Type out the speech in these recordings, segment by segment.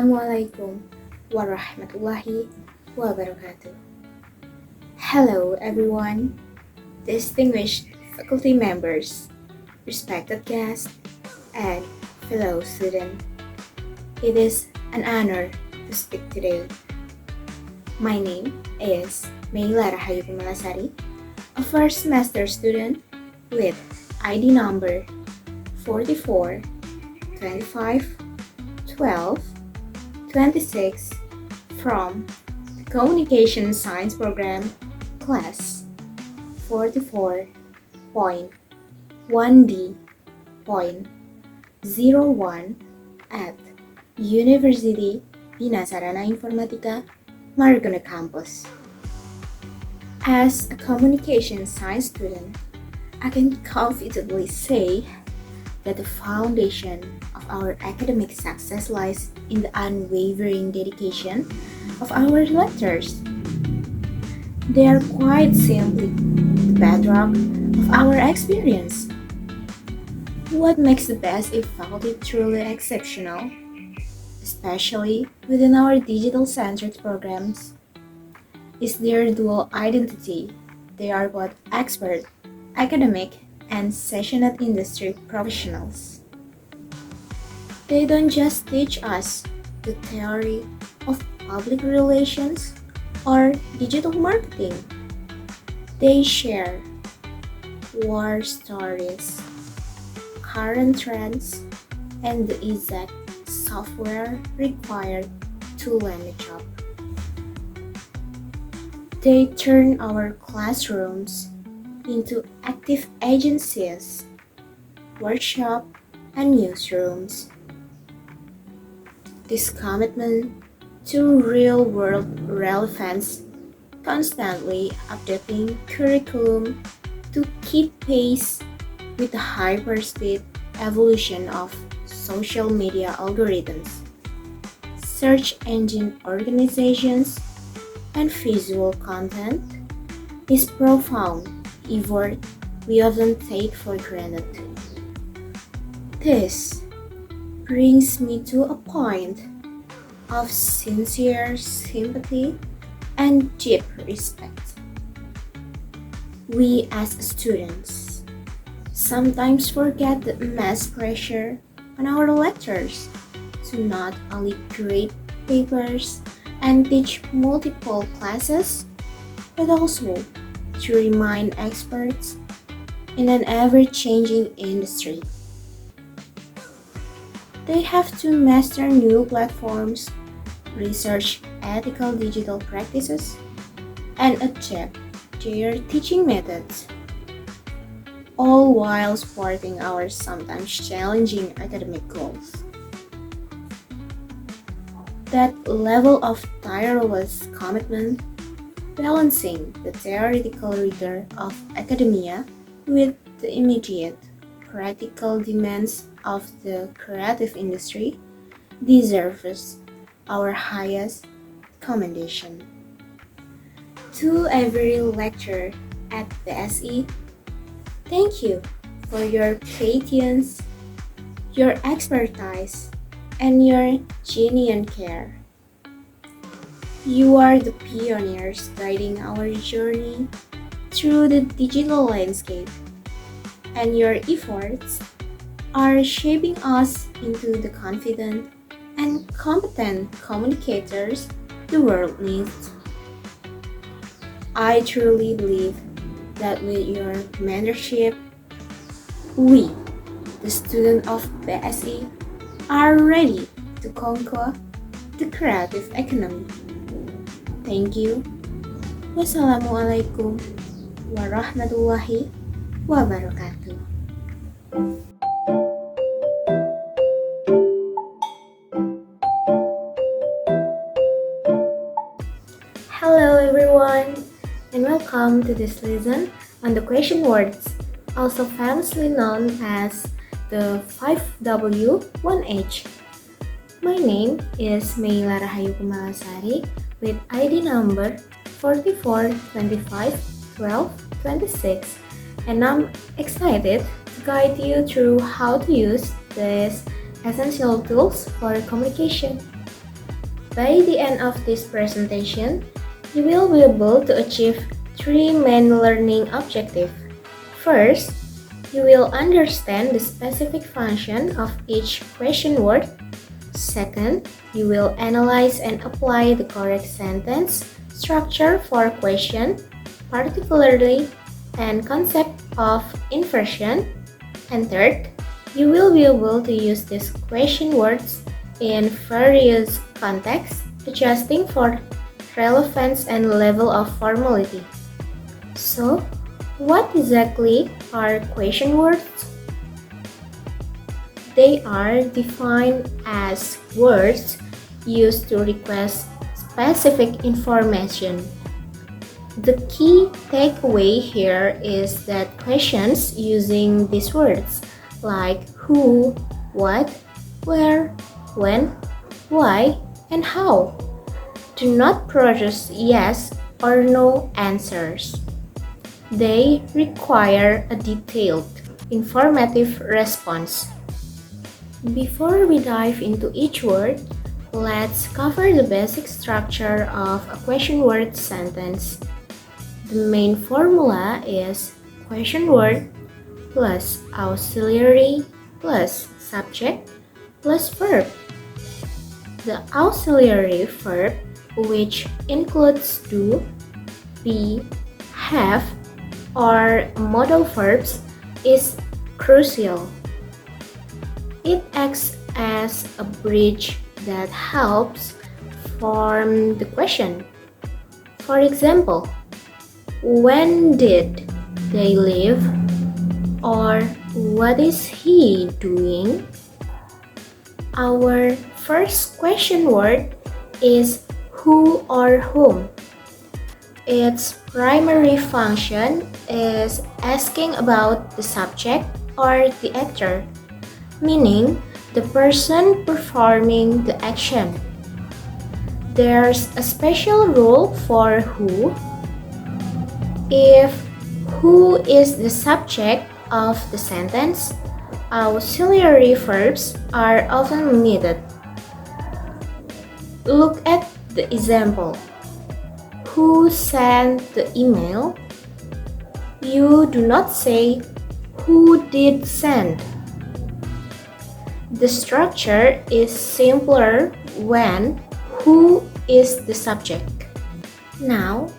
Assalamualaikum warahmatullahi wabarakatuh. Hello everyone, distinguished faculty members, respected guests, and fellow students. It is an honor to speak today. My name is Meila Rahayu Kumalasari, a first semester student with ID number 44, 25, 12, 26 from the Communication Science Program, class 44.1D.01 at University Bina Sarana Informatika, Margana campus. As a communication science student, I can confidently say that the foundation of our academic success lies in the unwavering dedication of our lecturers. They are quite simply the bedrock of our experience. What makes the BSI faculty truly exceptional, especially within our digital-centric programs, is their dual identity. They are both expert, academic, and passionate industry professionals. They don't just teach us the theory of public relations or digital marketing. They share war stories, current trends, and the exact software required to land a job. They turn our classrooms into active agencies, workshops, and newsrooms. This commitment to real-world relevance, constantly updating curriculum to keep pace with the hyper-speed evolution of social media algorithms, search engine organizations, and visual content is profound effort we often take for granted. This brings me to a point of sincere sympathy and deep respect. We as students sometimes forget the immense pressure on our lecturers to not only grade papers and teach multiple classes, but also to remain experts in an ever-changing industry. They have to master new platforms, research ethical digital practices, and adapt their teaching methods, all while supporting our sometimes challenging academic goals. That level of tireless commitment, balancing the theoretical rigor of academia with the immediate practical demands of the creative industry, deserves our highest commendation. To every lecturer at BSI, thank you for your patience, your expertise, and your genuine care. You are the pioneers guiding our journey through the digital landscape, and your efforts are shaping us into the confident and competent communicators the world needs. I truly believe that with your mentorship, we, the students of BSI, are ready to conquer the creative economy. Thank you. Wassalamualaikum warahmatullahi wabarakatuh. Hello everyone, and welcome to this lesson on the question words, also famously known as the 5W1H. My name is Meila Rahayu Kumalasari with ID number 44, 25, 12, 26, and I'm excited to guide you through how to use these essential tools for communication. By the end of this presentation, you will be able to achieve three main learning objectives. First, you will understand the specific function of each question word. Second, you will analyze and apply the correct sentence structure for question, particularly and concept of inversion. And third, you will be able to use these question words in various contexts, adjusting for relevance and level of formality. So, what exactly are question words? They are defined as words used to request specific information. The key takeaway here is that questions using these words like who, what, where, when, why, and how do not produce yes or no answers. They require a detailed, informative response. Before we dive into each word, let's cover the basic structure of a question word sentence. The main formula is question word plus auxiliary plus subject plus verb. The auxiliary verb, which includes do, be, have, or modal verbs, is crucial. It acts as a bridge that helps form the question. For example, when did they leave? Or what is he doing? Our first question word is who or whom. Its primary function is asking about the subject or the actor, meaning the person performing the action. There's a special rule for who. If who is the subject of the sentence, auxiliary verbs are often needed. Look at the example. Who sent the email? You do not say who did send. The structure is simpler when who is the subject. Now,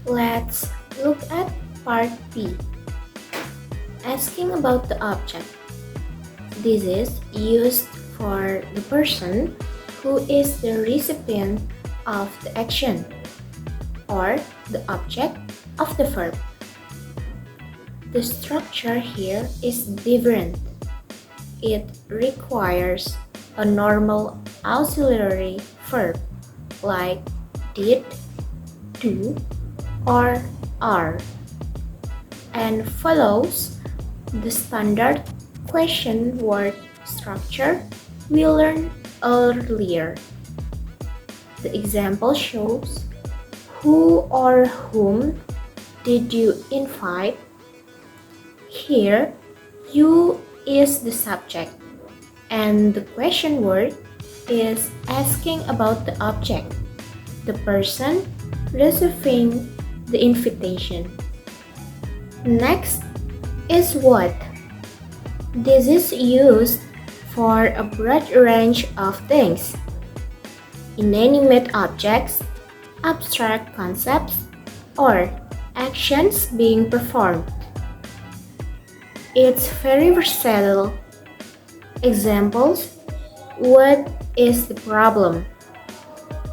let's look at part B. Asking about the object. This is used for the person who is the recipient of the action or the object of the verb. The structure here is different. It requires a normal auxiliary verb like did, do, or are, and follows the standard question word structure we learned earlier. The example shows who or whom did you invite? Here, you is the subject, and the question word is asking about the object, the person receiving the invitation. Next is what. This is used for a broad range of things: inanimate objects, abstract concepts, or actions being performed. It's very versatile. Examples: what is the problem?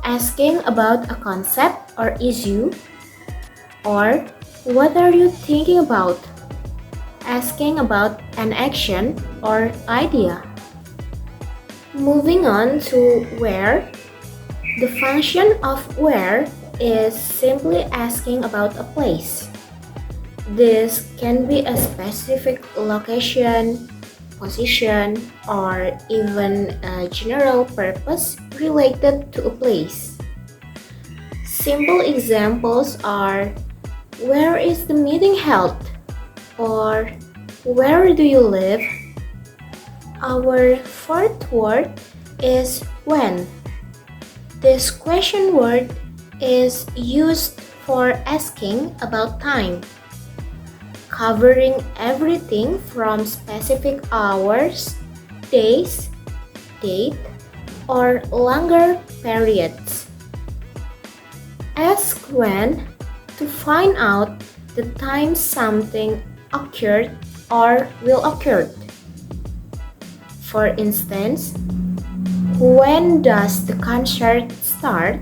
Asking about a concept or issue. Or what are you thinking about? Asking about an action or idea. Moving on to where. The function of where is simply asking about a place. This can be a specific location, position, or even a general purpose related to a place. Simple examples are where is the meeting held? Or where do you live? Our fourth word is when. This question word is used for asking about time, covering everything from specific hours, days, date, or longer periods. Ask when to find out the time something occurred or will occur. For instance, when does the concert start?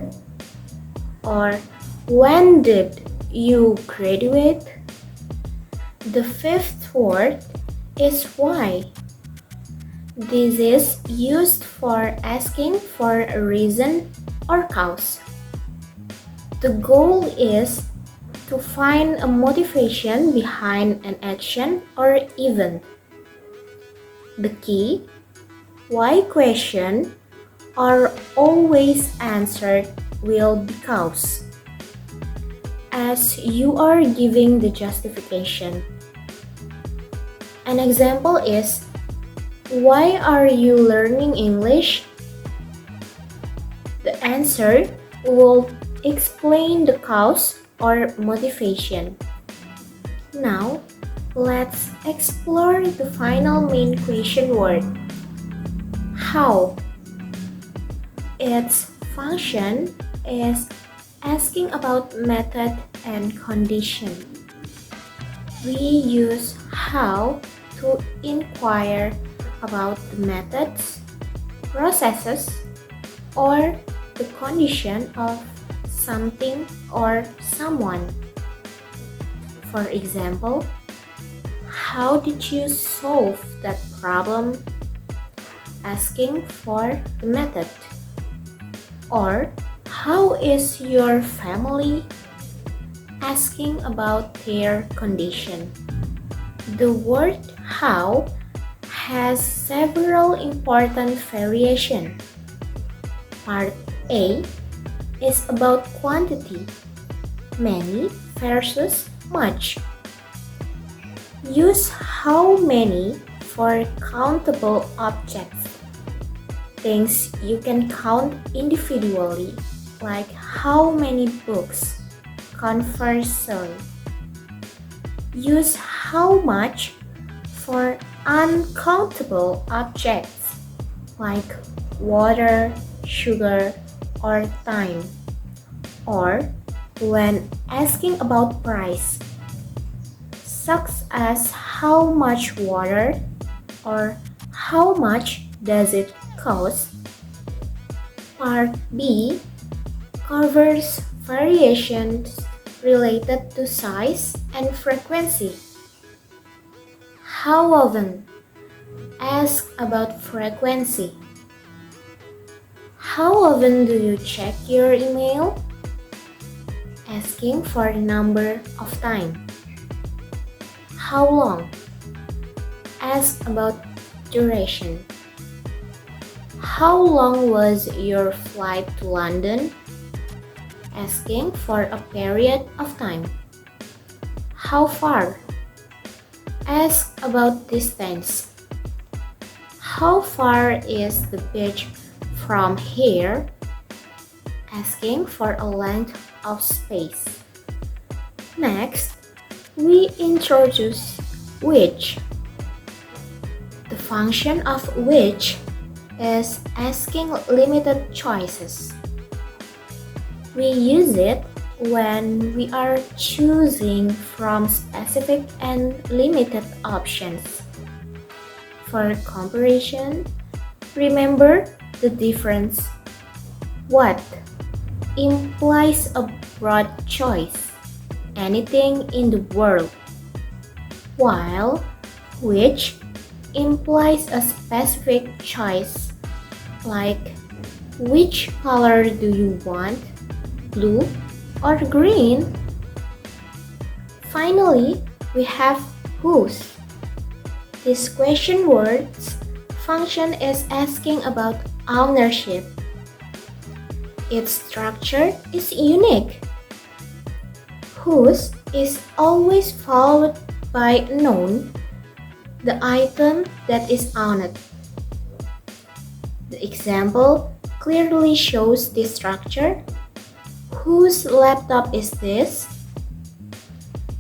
Or when did you graduate? The fifth word is why. This is used for asking for a reason or cause. The goal is to find a motivation behind an action or event. The key, why question, are always answered will because, as you are giving the justification. An example is, why are you learning English? The answer will explain the cause or motivation. Now, let's explore the final main question word, how. Its function is asking about method and condition. We use how to inquire about the methods, processes, or the condition of something or someone. For example, how did you solve that problem? Asking for the method. Or, how is your family? Asking about their condition. The word how has several important variations. Part A is about quantity, many versus much. Use how many for countable objects, things you can count individually, like how many books. Conversely, use how much for uncountable objects, like water, sugar, or time. Or when asking about price, such as how much water or how much does it cost. Part B covers variations related to size and frequency. How often? Ask about frequency. How often do you check your email? Asking for the number of time. How long? Ask about duration. How long was your flight to London? Asking for a period of time. How far? Ask about distance. How far is the beach from here? Asking for a length of space. Next, we introduce which. The function of which is asking limited choices. We use it when we are choosing from specific and limited options. For comparison, remember the difference. What implies a broad choice, anything in the world, while which implies a specific choice, like which color do you want, blue or green? Finally, we have whose. This question word's function is asking about ownership. Its structure is unique. Whose is always followed by noun, the item that is owned. The example clearly shows this structure. Whose laptop is this?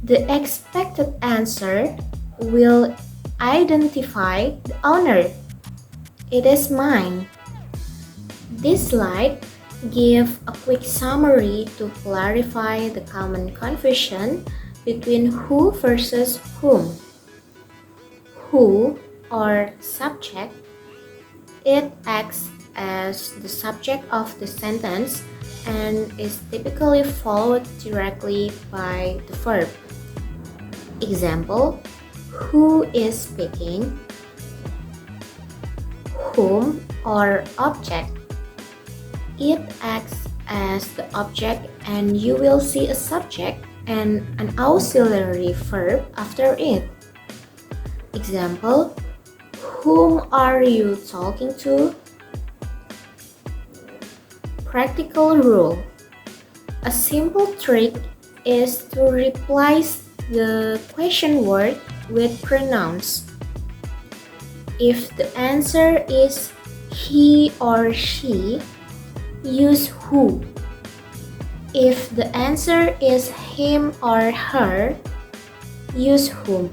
The expected answer will identify the owner. It is mine. This slide gives a quick summary to clarify the common confusion between who versus whom. Who, or subject, it acts as the subject of the sentence and is typically followed directly by the verb. Example, who is speaking? Whom, or object, it acts as the object and you will see a subject and an auxiliary verb after it. Example, whom are you talking to? Practical rule. A simple trick is to replace the question word with pronouns. If the answer is he or she, use who. If the answer is him or her, use whom.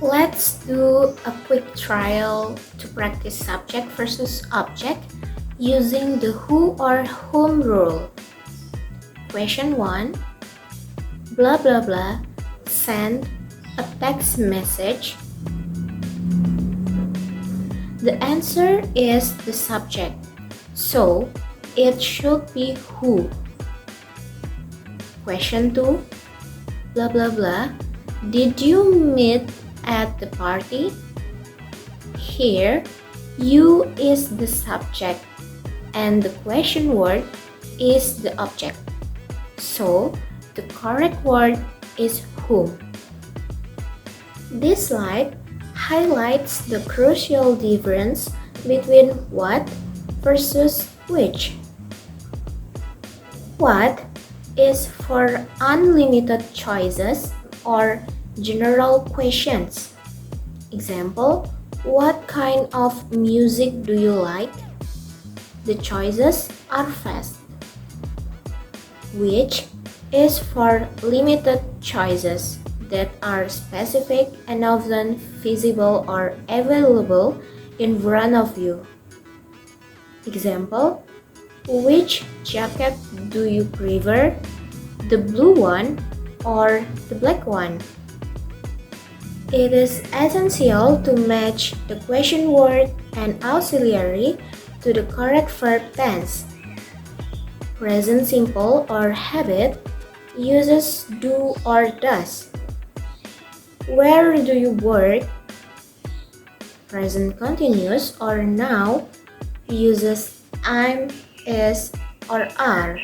Let's do a quick trial to practice subject versus object using the who or whom rule. Question 1. Blah blah blah send a text message. The answer is the subject, so it should be who. Question 2. Blah blah blah. Did you meet at the party? Here, you is the subject and the question word is the object. So, the correct word is whom. This slide highlights the crucial difference between what versus which. What is for unlimited choices or general questions. Example, what kind of music do you like? The choices are vast. Which is for limited choices that are specific and often feasible or available in front of you. Example, which jacket do you prefer? The blue one or the black one? It is essential to match the question word and auxiliary to the correct verb tense. Present simple or habit uses do or does. Where do you work? Present continuous or now uses I'm, is, or are.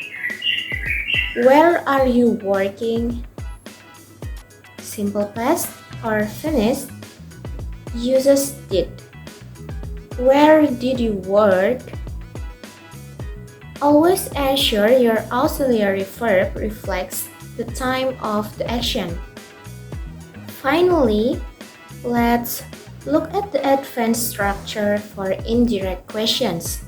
Where are you working? Simple past or finished uses did. Where did you work? Always ensure your auxiliary verb reflects the time of the action. Finally, let's look at the advanced structure for indirect questions.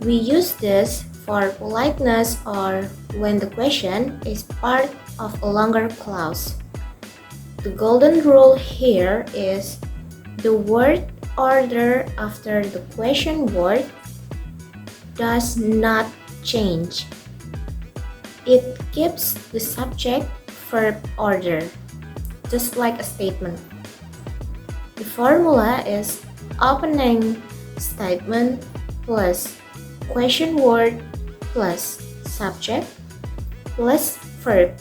We use this for politeness or when the question is part of a longer clause. The golden rule here is the word order after the question word does not change. It keeps the subject-verb order, just like a statement. The formula is opening statement plus question word plus subject plus verb.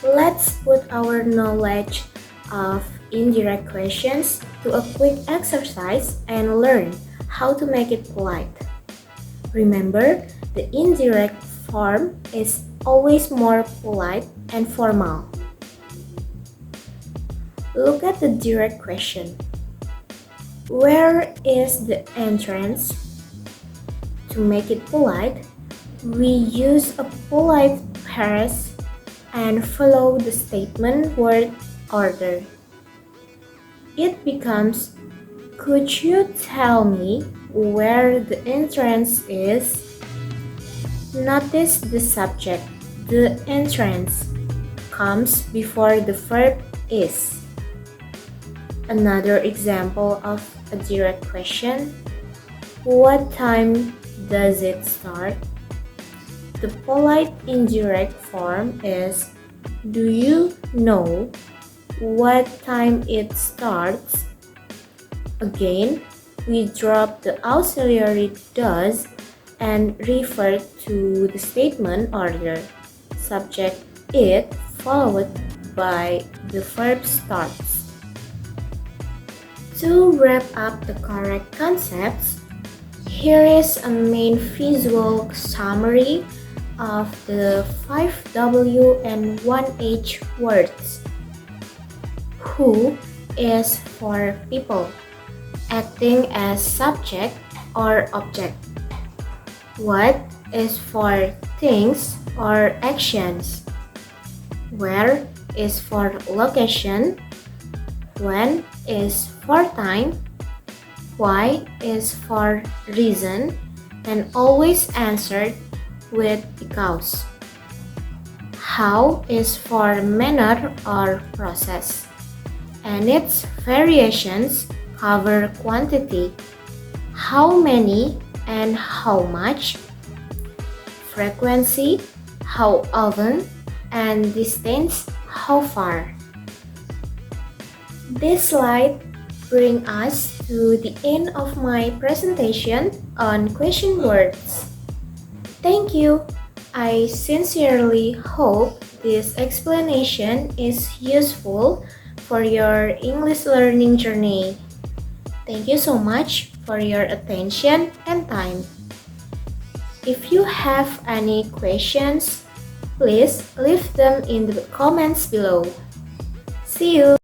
Let's put our knowledge of indirect questions to a quick exercise and learn how to make it polite. Remember, the indirect form is always more polite and formal. Look at the direct question. Where is the entrance? To make it polite, we use a polite phrase and follow the statement word order. It becomes, could you tell me where the entrance is. Notice the subject, the entrance, comes before the verb is. Another example of a direct question: what time does it start? The polite indirect form is, do you know what time it starts? Again, we drop the auxiliary does and refer to the statement order. Subject it followed by the verb starts. To wrap up the correct concepts, here is a main visual summary of the 5W and 1H words. Who is for people, acting as subject or object. What is for things or actions. Where is for location. When is for time. Why is for reason, and always answered with because. How is for manner or process, and its variations cover quantity, how many and how much, frequency, how often, and distance, how far. This slide brings us to the end of my presentation on question words. Thank you. I sincerely hope this explanation is useful for your English learning journey. Thank you so much for your attention and time. If you have any questions, please leave them in the comments below. See you!